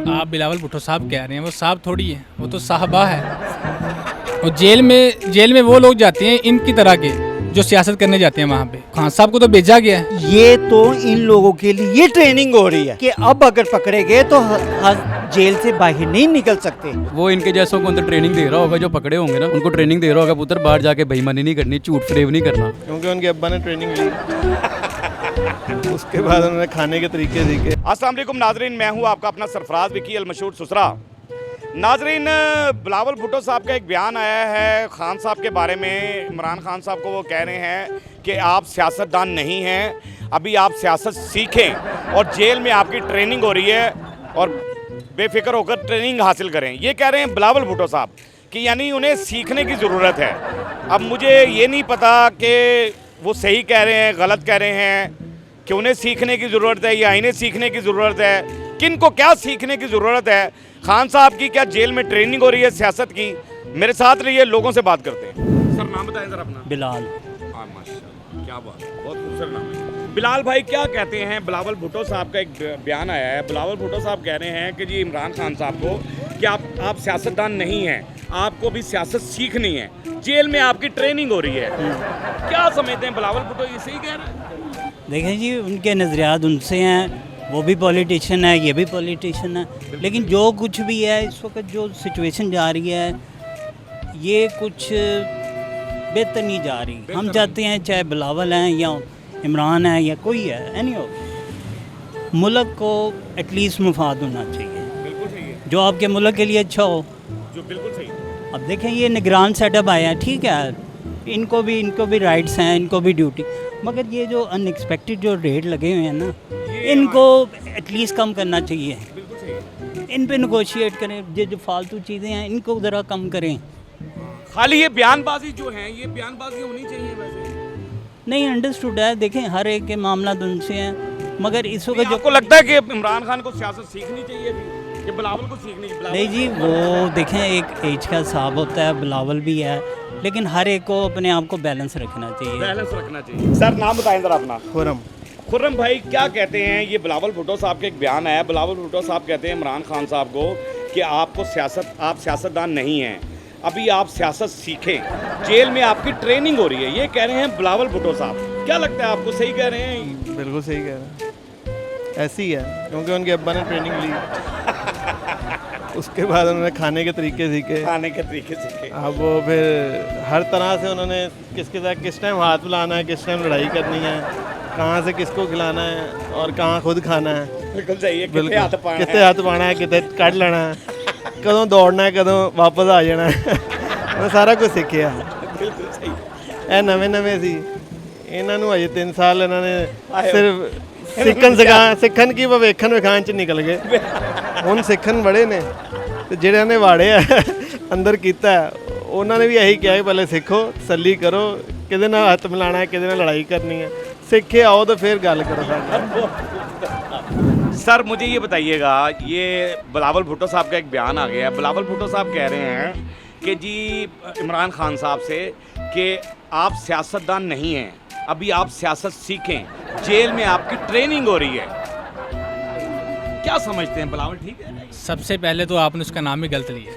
आप बिलावल भुट्टो साहब कह रहे हैं, वो साहब थोड़ी है, वो तो साहबा है। और जेल में वो लोग जाते हैं इनकी तरह के जो सियासत करने जाते हैं वहाँ पे। खान साहब को तो भेजा गया है। ये तो इन लोगों के लिए ट्रेनिंग हो रही है कि अब अगर पकड़े गए तो जेल से बाहर नहीं निकल सकते। वो इनके जैसों को अंदर ट्रेनिंग दे रहा होगा, जो पकड़े होंगे ना उनको ट्रेनिंग दे रहा होगा, पुत्र बाहर जाके बेईमानी नहीं करनी, झूठ फरेब नहीं करना, क्योंकि उनके अब्बा ने ट्रेनिंग ली। उसके बाद उन्होंने खाने के तरीके सीखे। अस्सलाम वालेकुम नाजरीन, मैं हूं आपका अपना सरफराज विकी अल मशहूर सुसरा। नाजरीन, बिलावल भुट्टो साहब का एक बयान आया है खान साहब के बारे में। इमरान खान साहब को वो कह रहे हैं कि आप सियासतदान नहीं हैं, अभी आप सियासत सीखें और जेल में आपकी ट्रेनिंग हो रही है और बेफिक्र होकर ट्रेनिंग हासिल करें। ये कह रहे हैं बिलावल भुट्टो साहब कि यानी उन्हें सीखने की ज़रूरत है। अब मुझे ये नहीं पता कि वो सही कह रहे हैं गलत कह रहे हैं, कि उन्हें सीखने की ज़रूरत है या इन्हें सीखने की ज़रूरत है, किन को क्या सीखने की ज़रूरत है। खान साहब की क्या जेल में ट्रेनिंग हो रही है सियासत की? मेरे साथ रहिए, लोगों से बात करते हैं। सर नाम बताएं सर अपना। बिलाल। माशाल्लाह, क्या बात है, बहुत खूबसूरत नाम है। बिलाल भाई क्या कहते हैं? बिलावल भुट्टो साहब का एक बयान आया है। बिलावल भुट्टो साहब कह रहे हैं कि जी इमरान खान साहब को कि आप सियासतदान नहीं हैं, आपको भी सियासत सीखनी है, जेल में आपकी ट्रेनिंग हो रही है। क्या समझते हैं बिलावल भुट्टो, ये सही कह रहे हैं? देखें जी, उनके नज़रियात उनसे हैं, वो भी पॉलिटिशियन है, ये भी पॉलिटिशियन है, लेकिन जो कुछ भी है इस वक्त जो सिचुएशन जा रही है ये कुछ बेहतर नहीं जा रही। हम चाहते हैं चाहे बिलावल हैं या इमरान है या कोई है, एनी हो, मुल्क को एटलीस्ट मुफाद होना चाहिए, बिल्कुल सही है, जो आपके मुल्क के लिए अच्छा हो। जो बिल्कुल सही है। अब देखें ये निगरान सेटअप आया है, ठीक है, इनको भी राइट्स हैं, इनको भी ड्यूटी, मगर ये जो अनएक्सपेक्टेड जो रेट लगे हुए हैं ना, इनको एटलीस्ट कम करना चाहिए। बिल्कुल सही है। इन पे नेगोशिएट करें, जो फालतू चीज़ें हैं इनको ज़रा कम करें। खाली ये बयानबाजी जो है, ये बयानबाजी होनी चाहिए वैसे। नहीं, अंडरस्टूड है, देखें हर एक के मामला उनसे हैं, मगर इस वक्त जो आपको लगता है कि इमरान खान को सियासत सीखनी चाहिए अभी, कि बिलावल को सीखनी चाहिए? नहीं जी, वो देखें एक एज का हिसाब होता है, बिलावल भी है, लेकिन हर एक को अपने आप को बैलेंस रखना चाहिए। बैलेंस रखना चाहिए। सर नाम बताएं जरा अपना। खुर्रम। खुर्रम भाई क्या कहते हैं? ये बिलावल भुट्टो साहब का एक बयान है। बिलावल भुट्टो साहब कहते हैं इमरान खान साहब को कि आप सियासतदान नहीं हैं, अभी आप सियासत सीखें, जेल में आपकी ट्रेनिंग हो रही है। ये कह रहे हैं बिलावल भुट्टो साहब। क्या लगता है आपको, सही कह रहे हैं? बिल्कुल सही कह रहे हैं, ऐसी ही है, क्योंकि उनके अब्बा ने ट्रेनिंग ली। उसके बाद उन्होंने खाने के तरीके सीखे। खाने के तरीके सीखे। अब वो फिर हर तरह से उन्होंने किसके साथ किस टाइम हाथ बुलाना है, किस टाइम लड़ाई करनी है, कहाँ से किसको खिलाना है और कहाँ खुद खाना है। बिल्कुल सही है। कितने हाथ पाना है, कितने कट लेना है, कदों दौड़ना है, कदों वापस आ जाना है। मैं सारा कुछ सीखिया। बिल्कुल सही। ਇਹ ਨਵੇਂ ਸੀ, ਇਹਨਾਂ ਨੂੰ ਅਜੇ 3 ਸਾਲ ਇਹਨਾਂ ਨੇ ਸਿਰਫ ਸਿੱਖਣ ਕੀ ਵੇਖਣ ਵਿਖਾਣ ਚ ਨਿਕਲ ਗਏ। ਹੁਣ ਸਿੱਖਣ ਬੜੇ ਨੇ ਤੇ ਜਿਹੜਿਆਂ ਨੇ ਵਾੜੇ ਆ ਅੰਦਰ ਕੀਤਾ ਉਹਨਾਂ ਨੇ ਵੀ ਇਹੀ ਕਿਹਾ ਕਿ ਪਹਿਲੇ ਸਿੱਖੋ, ਤਸੱਲੀ ਕਰੋ, ਕਿਹਦੇ ਨਾਲ ਹੱਥ ਮਿਲਾਣਾ ਹੈ, ਕਿਹਦੇ ਨਾਲ ਲੜਾਈ ਕਰਨੀ है, सीखे आओ तो फिर गल करो। सर मुझे ये बताइएगा, ये बिलावल भुट्टो साहब का एक बयान आ गया है। बिलावल भुट्टो साहब कह रहे हैं कि जी इमरान खान साहब से कि आप सियासतदान नहीं हैं, अभी आप सियासत सीखें, जेल में आपकी ट्रेनिंग हो रही है। क्या समझते हैं बिलावल, ठीक है? सबसे पहले तो आपने उसका नाम ही गलत लिया।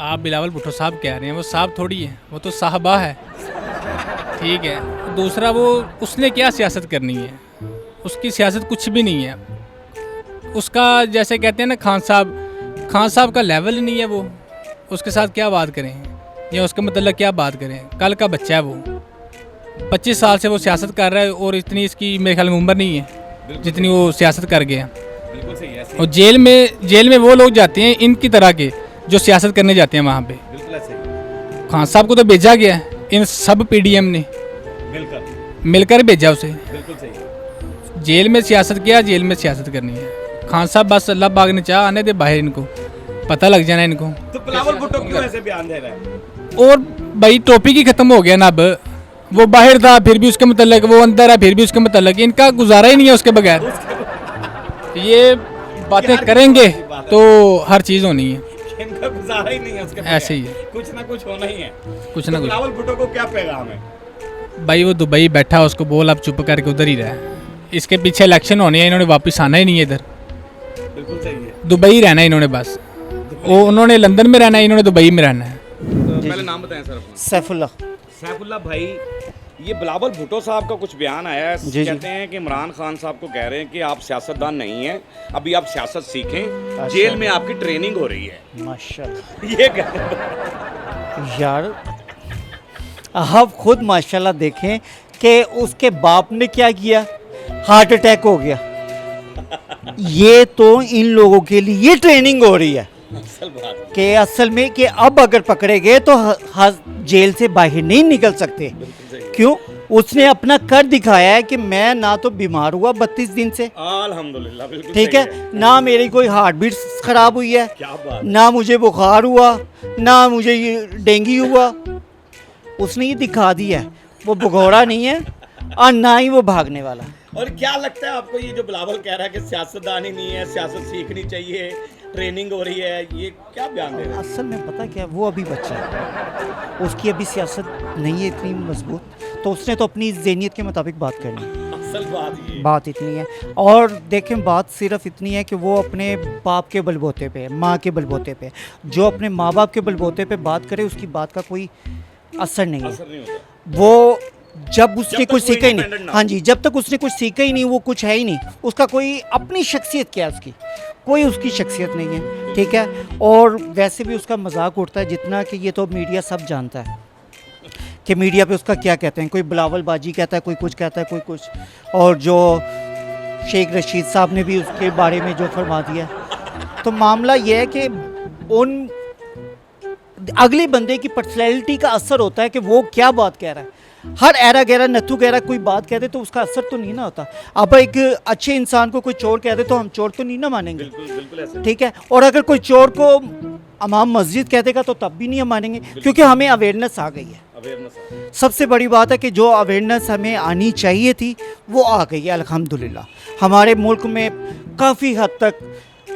आप बिलावल भुट्टो साहब कह रहे हैं, वो साहब थोड़ी है, वो तो साहबा है, ठीक है। दूसरा, वो उसने क्या सियासत करनी है, उसकी सियासत कुछ भी नहीं है। उसका जैसे कहते हैं ना खान साहब का लेवल ही नहीं है। वो उसके साथ क्या बात करें या उसके मतलब क्या बात करें? कल का बच्चा है वो, 25 साल से वो सियासत कर रहा है और इतनी इसकी मेरे ख्याल में उम्र नहीं है जितनी वो सियासत कर गया। बिल्कुल सही है। और जेल में वो लोग जाते हैं इनकी तरह के जो सियासत करने जाते हैं वहाँ पे। बिल्कुल ऐसे। खान साहब को तो भेजा गया है इन सब पीडीएम ने मिलकर भेजा उसे। बिल्कुल सही। जेल में सियासत किया, जेल में सियासत करनी है। खान साहब बस अल्लाह पाक ने चाह आने दे बाहर, इनको पता लग जाना इनको। तो बिलावल भुट्टो क्यों ऐसे बयान दे रहा है? और भाई टॉपिक ही खत्म हो गया ना। अब वो बाहर था फिर भी उसके मतलब, वो अंदर है फिर भी उसके मतलब, इनका गुजारा ही नहीं है उसके बगैर। ये बातें करेंगे तो हर चीज़ होनी है, इनका गुजारा ही नहीं है उसके बगैर। ऐसे ही है, कुछ ना कुछ होना ही है, कुछ ना कुछ। बिलावल भुट्टो को क्या पैगाम है? भाई वो दुबई बैठा, उसको बोल अब चुप करके उधर ही रहा। इसके पीछे इलेक्शन होने हैं, इन्होंने वापस आना ही नहीं है इधर। बिल्कुल सही है। दुबई रहना है इन्होंने, बस वो उन्होंने लंदन में रहना है, इन्होंने दुबई में रहना है। पहले नाम बताएं सर अपना। सैफुल्ला। सैफुल्लाह भाई, ये बिलावल भुट्टो साहब का कुछ बयान आया है। जी। कहते हैं कि इमरान खान साहब को कह रहे हैं कि आप सियासतदान नहीं हैं, अभी आप सियासत सीखें, अच्छा। जेल में आपकी ट्रेनिंग हो रही है। माशाल्लाह ये कह रहे हैं। यार, आप खुद माशाल्लाह देखें कि उसके बाप ने क्या किया, हार्ट अटैक हो गया। ये तो इन लोगों के लिए ये ट्रेनिंग हो रही है असल बात है। कि असल में कि अब अगर पकड़े गए तो जेल से बाहर नहीं निकल सकते। क्यों? उसने अपना कर दिखाया है कि मैं ना तो बीमार हुआ 32 दिन से, अल्हम्दुलिल्लाह, बिल्कुल ठीक सही है, ना मेरी कोई हार्ट बीट खराब हुई है, क्या बात। ना मुझे बुखार हुआ, ना मुझे ये डेंगू हुआ। उसने ये दिखा दिया है, वो भगोड़ा नहीं है और ना ही वो भागने वाला। और क्या लगता है आपको, ये जो बिलावल कह रहा है कि सियासतदान ही नहीं है, सियासत सीखनी चाहिए, ट्रेनिंग हो रही है, ये क्या बयान दे रहे हैं? असल में पता क्या है, वो अभी बच्चा है, उसकी अभी सियासत नहीं है इतनी मजबूत, तो उसने तो अपनी ज़हनियत के मुताबिक बात करनी है। असल बात ये। बात इतनी है। और देखें, बात सिर्फ इतनी है कि वो अपने बाप के बलबोते पे, माँ के बलबोते पे, जो अपने माँ बाप के बलबोते पे बात करे उसकी बात का कोई असर नहीं है। असर नहीं होता। वो जब उसने जब तक कुछ वो सीखा ही independent नहीं, ना हाँ जी, जब तक उसने कुछ सीखा ही नहीं, वो कुछ है ही नहीं, उसका कोई अपनी शख्सियत क्या है, उसकी कोई उसकी शख्सियत नहीं है, ठीक है। और वैसे भी उसका मजाक उड़ता है जितना कि ये तो मीडिया सब जानता है कि मीडिया पे उसका क्या कहते हैं, कोई बिलावल बाजी कहता है, कोई कुछ कहता है, कोई कुछ। और जो शेख रशीद साहब ने भी उसके बारे में जो फरमा दिया, तो मामला ये है कि उन अगले बंदे की पर्सनैलिटी का असर होता है कि वो क्या बात कह रहा है। हर ऐरा गहरा नथु गहरा कोई बात कह दे तो उसका असर तो नहीं ना होता। अब एक अच्छे इंसान को कोई चोर कह दे तो हम चोर तो नहीं ना मानेंगे, बिल्कुल बिल्कुल ऐसे। ठीक है। और अगर कोई चोर को इमाम मस्जिद कह देगा तो तब भी नहीं हम मानेंगे, क्योंकि हमें अवेयरनेस आ गई है। अवेयरनेस। सबसे बड़ी बात है कि जो अवेयरनेस हमें आनी चाहिए थी वो आ गई है अल्हम्दुलिल्लाह। हमारे मुल्क में काफ़ी हद तक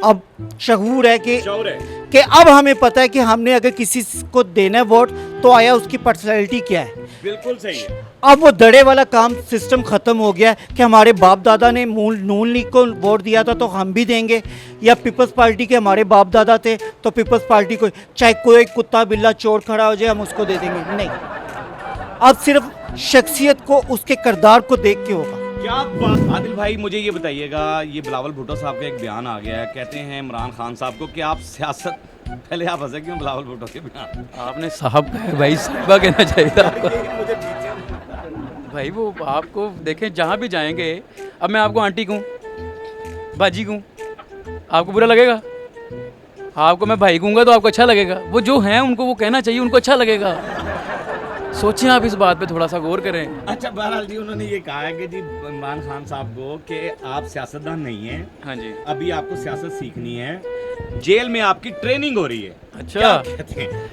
अब शऊर है कि शौर है। अब हमें पता है कि हमने अगर किसी को देना है वोट तो आया उसकी पर्सनैलिटी क्या है। बिल्कुल सही है। अब वो दड़े वाला काम सिस्टम ख़त्म हो गया है कि हमारे बाप दादा ने नून लीग को वोट दिया था तो हम भी देंगे, या पीपल्स पार्टी के हमारे बाप दादा थे तो पीपल्स पार्टी को, चाहे कोई कुत्ता बिल्ला चोर खड़ा हो जाए हम उसको दे देंगे। नहीं, अब सिर्फ शख्सियत को, उसके किरदार को देख के होगा। क्या बात। आदिल भाई, मुझे ये बताइएगा, ये बिलावल भुट्टो साहब का एक बयान आ गया है, कहते हैं इमरान खान साहब को कि आप सियासत, पहले आप हंसे क्यों बिलावल भुट्टो के बयान? आपने साहब कहा है भाई, साहिबा कहना चाहिए था आपको। भाई वो आपको देखें जहाँ भी जाएंगे, अब मैं आपको आंटी कहूँ, बाजी कहूँ, आपको बुरा लगेगा? आपको मैं भाई कहूँगा तो आपको अच्छा लगेगा। वो जो हैं उनको वो कहना चाहिए, उनको अच्छा लगेगा। सोचें आप इस बात पे थोड़ा सा गौर करें। अच्छा, बहरहाल जी, उन्होंने ये कहा है कि जी इमरान खान साहब को कि आप सियासतदान नहीं हैं, हाँ जी। अभी आपको सियासत सीखनी है, जेल में आपकी ट्रेनिंग हो रही है। अच्छा। क्या कहते हैं?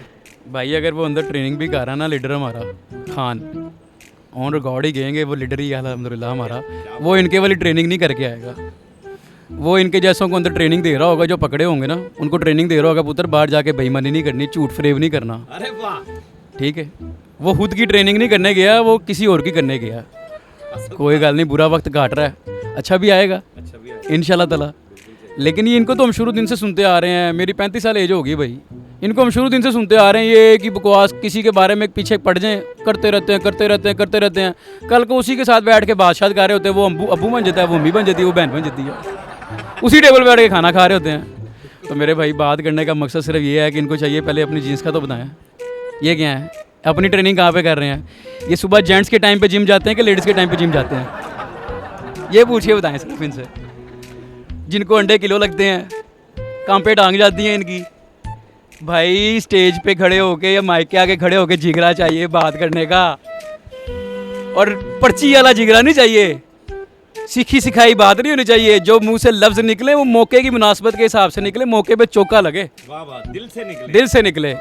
भाई अगर वो अंदर ट्रेनिंग भी कर रहा ना, लीडर हमारा खान, ऑन रिकॉर्ड ही कहेंगे वो लीडर ही है अल्हम्दुलिल्लाह हमारा, वो इनके वाली ट्रेनिंग नहीं करके आएगा। वो इनके जैसों को अंदर ट्रेनिंग दे रहा होगा, जो पकड़े होंगे ना उनको ट्रेनिंग दे रहा होगा, पुत्र बाहर जाके बेईमानी नहीं करनी, झूठ फरेब नहीं करना। अरे वाह। ठीक है, वो खुद की ट्रेनिंग नहीं करने गया, वो किसी और की करने गया। कोई गल नहीं, बुरा वक्त काट रहा है, अच्छा भी आएगा इंशाल्लाह ताला। लेकिन ये इनको तो हम शुरू दिन से सुनते आ रहे हैं, मेरी 35 साल एज होगी भाई, इनको हम शुरू दिन से सुनते आ रहे हैं ये कि बकवास किसी के बारे में पीछे पड़ जाएं, करते रहते हैं करते रहते हैं करते रहते हैं। कल को उसी के साथ बैठ के बादशाह कर रहे होते हैं, वो अब्बू बन जाता है, वो अम्मी बन जाती है, वो बहन बन जाती है, उसी टेबल पर बैठ के खाना खा रहे होते हैं। तो मेरे भाई बात करने का मकसद सिर्फ ये है कि इनको चाहिए पहले अपनी जीन्स का तो बताएं, ये क्या है, अपनी ट्रेनिंग कहाँ पे कर रहे हैं? ये सुबह जेंट्स के टाइम पे जिम जाते हैं कि लेडीज़ के टाइम पे जिम जाते हैं? ये पूछ के बताएं सिर्फ इनसे। जिनको अंडे किलो लगते हैं, काम पे टांग जाती हैं इनकी। भाई स्टेज पे खड़े होके या माइक के आगे खड़े होके जिगरा चाहिए बात करने का, और पर्ची वाला जिगरा नहीं चाहिए, सीखी सिखाई बात नहीं होनी चाहिए। जो मुंह से लफ्ज़ निकले वो मौके की मुनासबत के हिसाब से निकले, मौके पे चौका लगे, वाह वाह, दिल से निकले। दिल से निकले,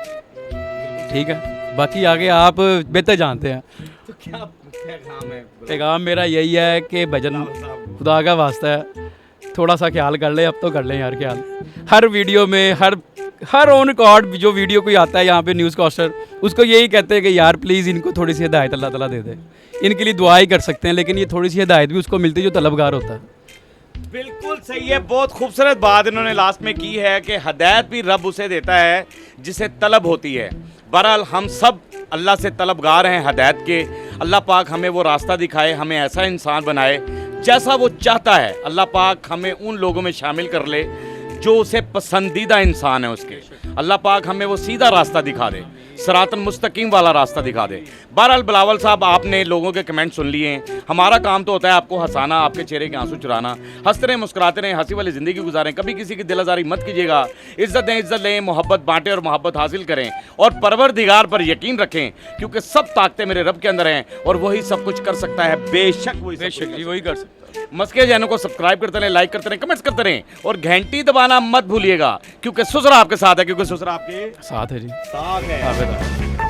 ठीक है। बाकी आगे आप बेहतर जानते हैं। तो क्या पैगाम है? पैगाम मेरा यही है कि भजन खुदा का वास्ता है, थोड़ा सा ख्याल कर ले, अब तो कर लें यार ख्याल। हर वीडियो में हर ऑन रिकॉर्ड जो वीडियो कोई आता है यहाँ पे न्यूज़ कास्टर, उसको यही कहते हैं कि यार प्लीज़ इनको थोड़ी सी हिदायत अल्लाह ताला दे दे। इनके लिए दुआ ही कर सकते हैं, लेकिन ये थोड़ी सी हिदायत भी उसको मिलती है जो तलबगार होता है। बिल्कुल सही है, बहुत खूबसूरत बात इन्होंने लास्ट में की है कि हदायत भी रब उसे देता है जिसे तलब होती है। बहरहाल हम सब अल्लाह से तलबगार हैं हदायत के। अल्लाह पाक हमें वो रास्ता दिखाए, हमें ऐसा इंसान बनाए जैसा वो चाहता है। अल्लाह पाक हमें उन लोगों में शामिल कर ले जो उसे पसंदीदा इंसान है उसके। अल्लाह पाक हमें वो सीधा रास्ता दिखा दे, सिरातन मुस्तकीम वाला रास्ता दिखा दे। बहरहाल बिलावल साहब, आपने लोगों के कमेंट सुन लिए हैं। हमारा काम तो होता है आपको हंसाना, आपके चेहरे के आंसू चुराना। हंसते रहें, मुस्कुराते रहें, हंसी वाली ज़िंदगी गुजारें। कभी किसी की दिल आज़ारी मत कीजिएगा। इज़्ज़त दें, इज़्ज़त लें, मोहब्बत बांटें और मोहब्बत हासिल करें। और परवरदिगार पर यकीन रखें, क्योंकि सब ताकतें मेरे रब के अंदर हैं और वही सब कुछ कर सकता है। बेशक वही कर सकता है। मस्के चैनल को सब्सक्राइब करते रहें, लाइक करते रहें, कमेंट्स करते रहें और घंटी दबाना मत भूलिएगा, क्योंकि सुसरा आपके साथ है, क्योंकि सुसरा आपके साथ है जी। साथ है।